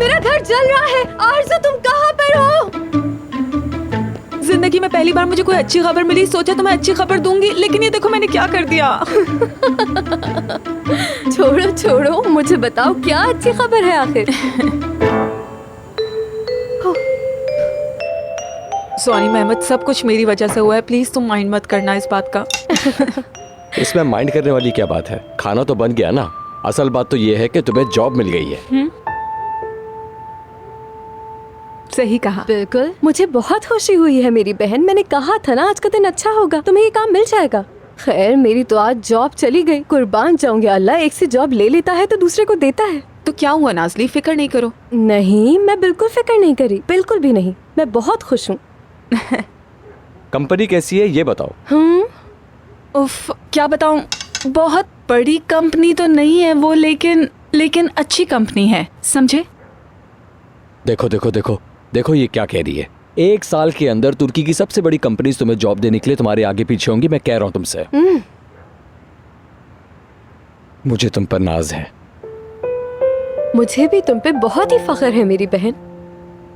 मेरा घर जल रहा है। आरज़ू तुम कहाँ पर हो? जिंदगी में पहली बार मुझे कोई अच्छी खबर मिली, सोचा तुम्हें अच्छी खबर दूंगी, लेकिन ये देखो मैंने क्या कर दिया। छोड़ो छोड़ो, मुझे बताओ क्या अच्छी खबर है आखिर। सॉरी मेहमद, सब कुछ मेरी वजह से हुआ है, प्लीज तुम माइंड मत करना इस बात का। इसमें माइंड करने वाली क्या बात है, खाना तो बन गया ना। असल बात तो ये है कि तुम्हें जॉब मिल गई है। सही कहा। बिल्कुल, मुझे बहुत खुशी हुई है मेरी बहन। मैंने कहा था ना आज का दिन अच्छा होगा, तुम्हें ये काम मिल जाएगा। खैर मेरी तो आज जॉब चली गई। कुर्बान जाऊंगी, अल्लाह एक से जॉब ले लेता है तो दूसरे को देता है। तो क्या हुआ नाज़ली, फिक्र नहीं करो। नहीं, मैं बिल्कुल फिक्र नहीं करी, बिल्कुल भी नहीं। मैं बहुत खुश हूँ। कंपनी कैसी है ये बताओ। उफ, क्या बताऊं, बहुत बड़ी कंपनी तो नहीं है वो, लेकिन अच्छी कंपनी है, समझे। देखो देखो देखो देखो ये क्या कह रही है। 1 साल के अंदर तुर्की की सबसे बड़ी कंपनी तुम्हें जॉब देने के लिए तुम्हारे आगे पीछे होंगी। मैं कह रहा हूं तुमसे, मुझे तुम पर नाज है। मुझे भी तुम पे बहुत ही फख्र है मेरी बहन।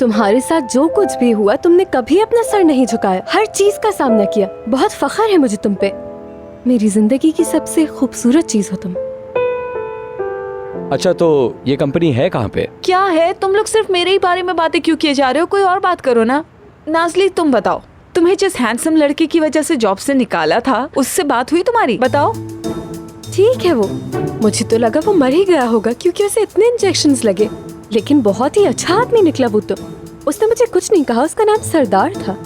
तुम्हारे साथ जो कुछ भी हुआ, तुमने कभी अपना सर नहीं झुकाया, हर चीज का सामना किया। बहुत फख्र है मुझे तुम पे। मेरी जिंदगी की सबसे खूबसूरत चीज हो तुम। अच्छा तो ये कंपनी है कहाँ पे? क्या है, तुम लोग सिर्फ मेरे ही बारे में बातें क्यों किए जा रहे हो? कोई और बात करो ना। नाज़ली तुम बताओ, तुम्हें जिस हैंडसम लड़के की वजह से जॉब से निकाला था, उससे बात हुई तुम्हारी? बताओ। ठीक है, वो मुझे तो लगा वो मर ही गया होगा क्योंकि उसे इतने इंजेक्शंस लगे, लेकिन बहुत ही अच्छा आदमी निकला वो तो। उसने मुझे कुछ नहीं कहा, उसका नाम सरदार था।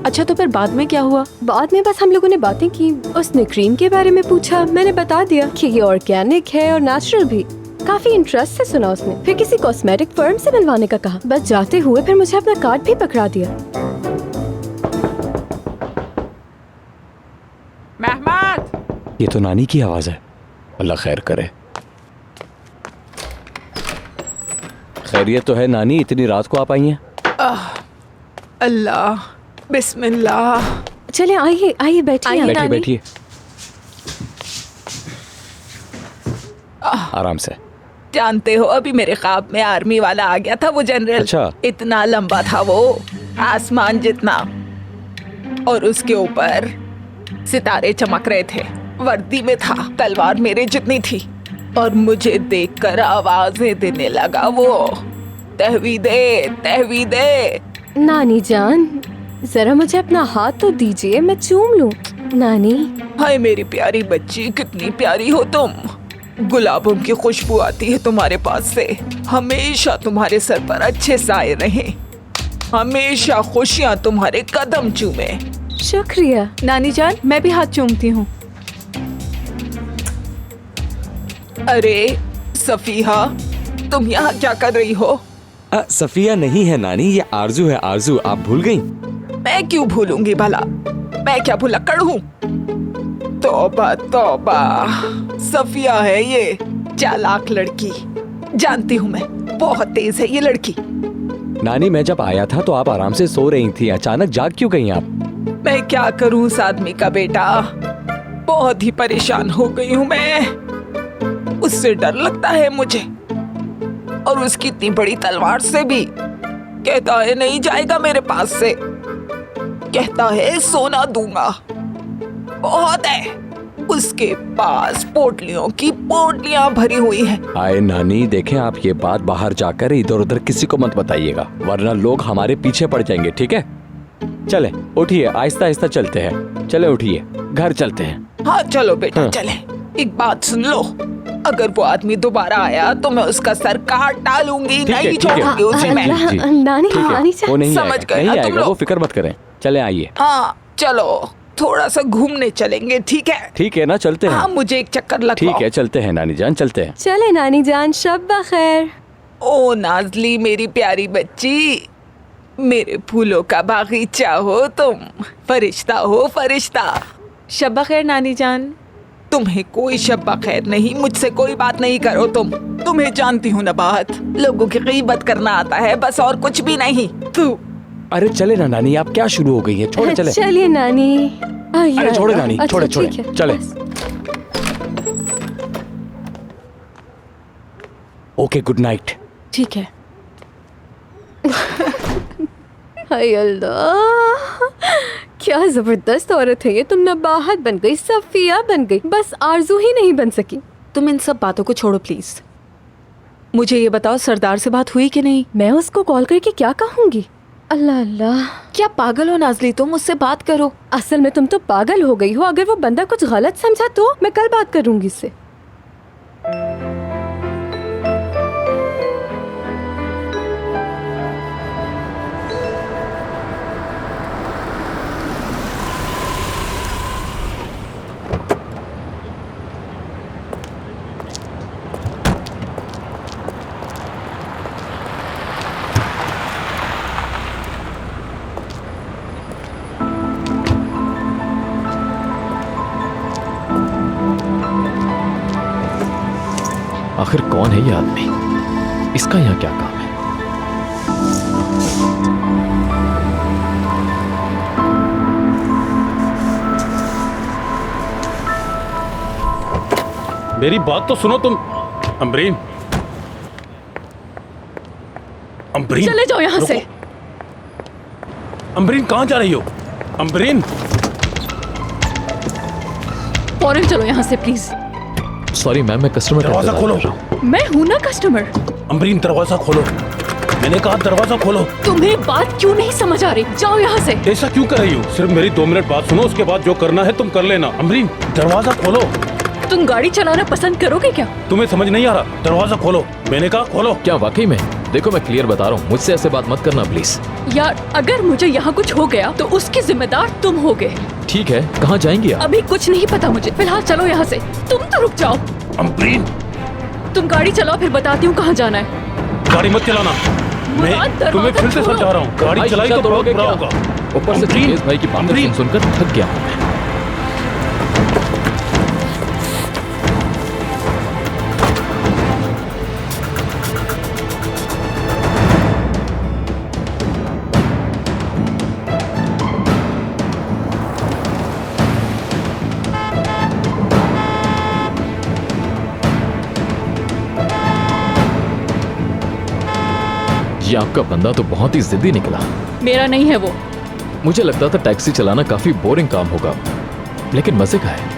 अच्छा तो फिर बाद में क्या हुआ? बाद में बस हम लोगों ने बातें की। उसने क्रीम के बारे में पूछा, मैंने बता दिया कि ये ऑर्गेनिक है और नेचुरल भी। काफी इंटरेस्ट से सुना उसने। फिर किसी कॉस्मेटिक फर्म से मिलवाने का कहा। बस जाते हुए फिर मुझे अपना कार्ड भी पकड़ा दिया। मेहमद, ये तो नानी की आवाज है। अल्लाह खैर करे। खैरियत तो है नानी, इतनी रात को आप आई हैं? अल्लाह, बिस्मिल्लाह। चले आइए आइए, बैठिए। बैठिए बैठिए, आराम से। जानते हो अभी मेरे ख्वाब में आर्मी वाला आ गया था, वो जनरल। अच्छा। इतना लंबा था वो, आसमान जितना, और उसके ऊपर सितारे चमक रहे थे। वर्दी में था, तलवार मेरे जितनी थी, और मुझे देखकर आवाजें देने लगा वो, तहवीदे तहवीदे। नानी जान, जरा मुझे अपना हाथ तो दीजिए, मैं चूम लूं। नानी। हाय मेरी प्यारी बच्ची, कितनी प्यारी हो तुम। गुलाबों की खुशबू आती है तुम्हारे पास से। हमेशा तुम्हारे सर पर अच्छे साए रहे, हमेशा खुशियाँ तुम्हारे कदम चूमे। शुक्रिया नानी जान, मैं भी हाथ चूमती हूँ। अरे सफीहा, तुम यहाँ क्या कर रही हो? सफिया नहीं है नानी, ये आरजू है। आरजू, आप भूल गई? मैं क्यों भूलूंगी भला, मैं क्या भुलक्कड़ हूँ? तौबा तौबा, सफिया है ये, चालाक लड़की। जानती हूँ मैं, बहुत तेज है ये लड़की। नानी मैं जब आया था तो आप आराम से सो रही थी, अचानक जाग क्यों गई आप? मैं क्या करूँ उस आदमी का बेटा, बहुत ही परेशान हो गई हूँ मैं। उससे डर लगता है मुझे, और उसकी इतनी बड़ी तलवार से भी। कहता है नहीं जाएगा मेरे पास से, कहता है सोना दूंगा। बहुत है उसके पास, पोटलियों की पोटलियां भरी हुई हैं। आए नानी, देखें आप ये बात बाहर जाकर इधर उधर किसी को मत बताइएगा, वरना लोग हमारे पीछे पड़ जाएंगे, ठीक है? चले उठिए, आहिस्ता आहिस्ता चलते हैं। चले उठिए, घर चलते हैं। हाँ चलो बेटा, हाँ। चले। एक बात सुन लो, अगर वो आदमी दोबारा आया तो मैं उसका सर काट डालूंगी, ठीक है, नहीं ठीक है। छोड़ूंगी उसे मैं। जी, नानी ठीक है, नानी वो नहीं समझ आएगा, गए नहीं ना तुम आएगा, लोग? वो फिक्र मत करें। चले आइए। हाँ चलो, थोड़ा सा घूमने चलेंगे, ठीक है? ठीक है ना, चलते हाँ हैं। मुझे एक चक्कर लगवाओ। ठीक है, चलते हैं नानी जान, चलते हैं। चले नानी जान, शब्बा खैर। ओ नाज़ली मेरी प्यारी बच्ची, मेरे फूलों का बागीचा हो तुम, फरिश्ता हो फरिश्ता। शब्बा खैर नानी जान। तुम्हें कोई शब्बा खैर नहीं, मुझसे कोई बात नहीं करो तुम। तुम्हें जानती हूँ ना बात, लोगों की गीबत करना आता है बस, और कुछ भी नहीं। तू अरे चले ना नानी, आप क्या शुरू हो गई है, छोड़े चले। चलिए नानी। अरे छोड़े नानी, अच्छा, छोड़े छोड़े, ठीक है, चले। बस। Okay, good night. ठीक है। हाय अल्लाह, क्या जबरदस्त औरत है ये। तुम नबाहत बन गई, सफिया बन गई, बस आरजू ही नहीं बन सकी। तुम इन सब बातों को छोड़ो प्लीज। मुझे ये बताओ, सरदार से बात हुई कि नहीं? मैं उसको कॉल करके क्या कहूंगी? अल्लाह अल्लाह, क्या पागल हो नाजली तुम? मुझसे बात करो। असल में तुम तो पागल हो गई हो। अगर वो बंदा कुछ गलत समझा तो मैं कल बात करूंगी इससे। आखिर कौन है ये आदमी? इसका यहाँ क्या काम है? मेरी बात तो सुनो तुम। अम्बरीन, अम्बरीन चले जाओ यहाँ से। अम्बरीन कहाँ जा रही हो? अम्बरीन, फौरन चलो यहाँ से प्लीज। सॉरी मैम, मैं कस्टमर का दरवाजा इंतजार खोलो। कर रहा हूँ। मैं हूँ ना कस्टमर। अम्बरीन दरवाजा खोलो। मैंने कहा दरवाजा खोलो। तुम्हें बात क्यों नहीं समझ आ रही? जाओ यहाँ से। ऐसा क्यों कर रही हो? सिर्फ मेरी 2 मिनट बात सुनो, उसके बाद जो करना है तुम कर लेना। अम्बरीन दरवाजा खोलो। तुम गाड़ी चलाना पसंद करोगे क्या? तुम्हें समझ नहीं आ रहा? दरवाजा खोलो, मैंने कहा खोलो। क्या वाकई में? देखो मैं क्लियर बता रहा हूँ, मुझसे ऐसे बात मत करना प्लीज। यार अगर मुझे यहाँ कुछ हो गया तो उसकी जिम्मेदार तुम होगे। ठीक है, कहाँ जाएंगी आप? अभी कुछ नहीं पता मुझे, फिलहाल चलो यहाँ से। तुम तो रुक जाओ। अम्बरीन तुम गाड़ी चलाओ, फिर बताती हूँ कहाँ जाना है। गाड़ी मत चलाना। मैं दरवाजा तुम्हें फिर से छोड़ो। समझा रहा हूँ, गाड़ी भाई, चलाई शीशा तो बहुत तोड़ोगे बुरा क्या? होगा। ऊपर से अम्बरीन, तेज भाई की बातें अम्बरीन। सुनकर थक गया हूँ मैं। ये आपका बंदा तो बहुत ही जिद्दी निकला। मेरा नहीं है वो। मुझे लगता था टैक्सी चलाना काफी बोरिंग काम होगा, लेकिन मजे का है।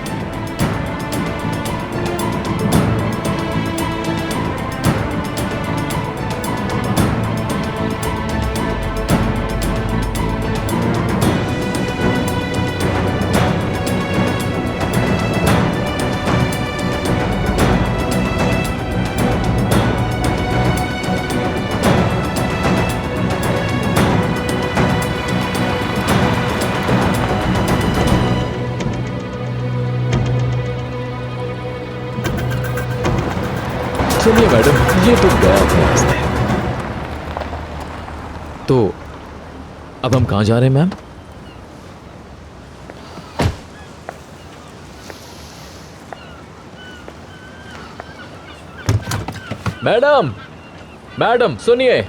चलिए मैडम, ये तो गया अपने रास्ते। तो अब हम कहाँ जा रहे हैं मैम? मैडम, मैडम सुनिए,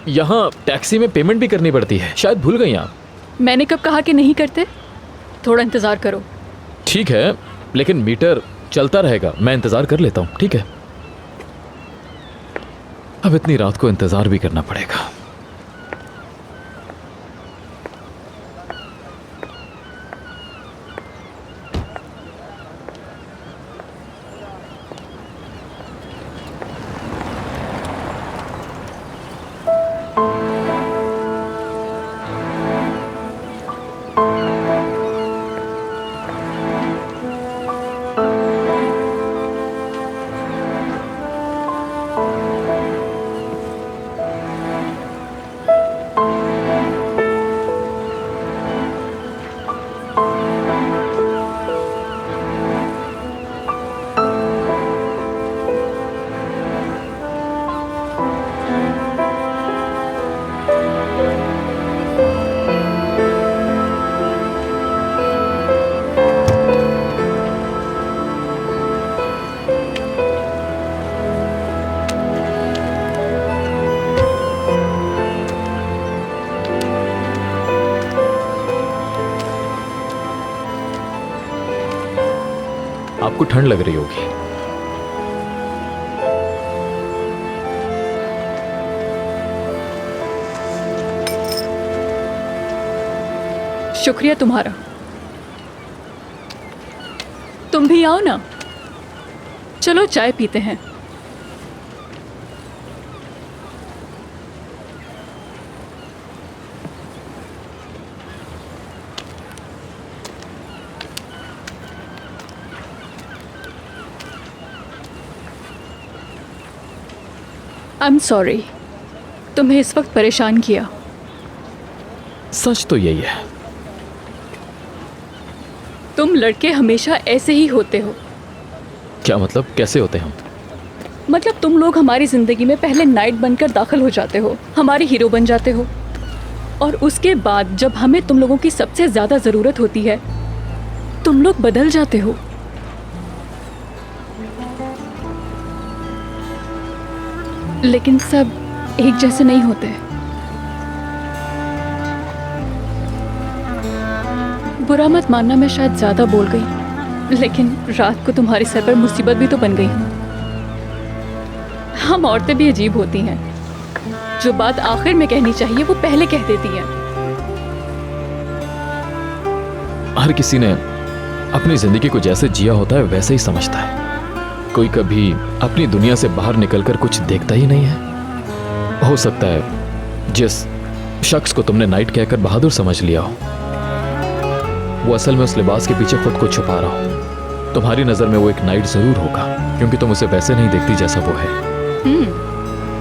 यहाँ टैक्सी में पेमेंट भी करनी पड़ती है, शायद भूल गई आप। मैंने कब कहा कि नहीं करते? थोड़ा इंतजार करो। ठीक है, लेकिन मीटर चलता रहेगा, मैं इंतजार कर लेता हूँ, ठीक है? अब इतनी रात को इंतजार भी करना पड़ेगा। आपको ठंड लग रही होगी। शुक्रिया तुम्हारा। तुम भी आओ ना, चलो चाय पीते हैं। आई एम सॉरी तुम्हें इस वक्त परेशान किया। सच तो यही है। तुम लड़के हमेशा ऐसे ही होते हो। क्या मतलब, कैसे होते हैं हम? मतलब तुम लोग हमारी ज़िंदगी में पहले नाइट बनकर दाखिल हो जाते हो, हमारे हीरो बन जाते हो, और उसके बाद जब हमें तुम लोगों की सबसे ज़्यादा ज़रूरत होती है तुम लोग बदल जाते हो। लेकिन सब एक जैसे नहीं होते। बुरा मत मानना, मैं शायद ज़्यादा बोल गई, लेकिन रात को तुम्हारे सर पर मुसीबत भी तो बन गई। हम औरतें भी अजीब होती हैं, जो बात आखिर में कहनी चाहिए वो पहले कह देती हैं। हर किसी ने अपनी जिंदगी को जैसे जिया होता है वैसे ही समझता है। कोई कभी अपनी दुनिया से बाहर निकलकर कुछ देखता ही नहीं है। हो सकता है जिस शख्स को तुमने नाइट कहकर बहादुर समझ लिया हो, वो असल में उस लिबास के पीछे खुद को छुपा रहा हो। तुम्हारी नजर में वो एक नाइट जरूर होगा, क्योंकि तुम उसे वैसे नहीं देखती जैसा वो है।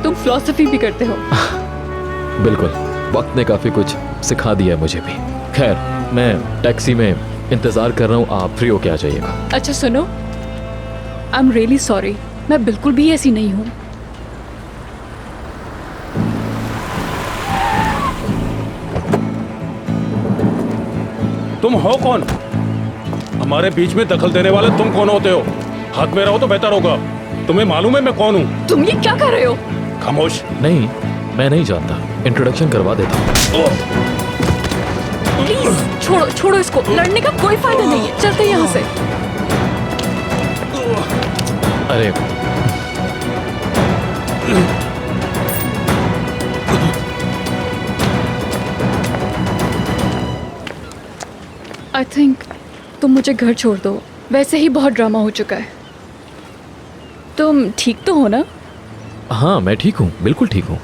तुम फिलॉसफी भी करते हो। बिल्कुल, वक्त ने काफी कुछ सिखा दिया है मुझे भी। खैर, मैं टैक्सी में इंतजार कर रहा हूँ, आप फ्री होके आ जाइएगा। अच्छा सुनो, आई एम रियली सॉरी, मैं बिल्कुल भी ऐसी नहीं हूँ। तुम हो कौन? हमारे बीच में दखल देने वाले तुम कौन होते हो? हाथ में रहो तो बेहतर होगा। तुम्हें मालूम है मैं कौन हूँ? तुम ये क्या कर रहे हो? खामोश। नहीं, मैं नहीं जानता। इंट्रोडक्शन करवा देता हूँ। प्लीज छोड़ो छोड़ो इसको, लड़ने का कोई फायदा नहीं है, चलते यहाँ से। अरे आई थिंक तुम मुझे घर छोड़ दो, वैसे ही बहुत ड्रामा हो चुका है। तुम ठीक तो हो ना? हाँ, मैं ठीक हूँ, बिल्कुल ठीक हूँ।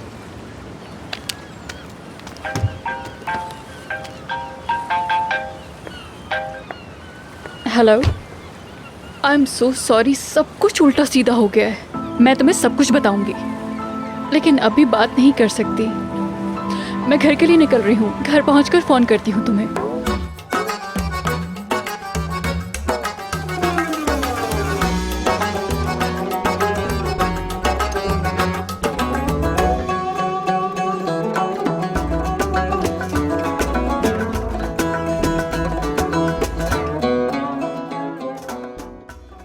Hello, I am so sorry, सब कुछ उल्टा सीधा हो गया है। मैं तुम्हें सब कुछ बताऊंगी, लेकिन अभी बात नहीं कर सकती। मैं घर के लिए निकल रही हूँ, घर पहुँचकर फ़ोन करती हूँ तुम्हें।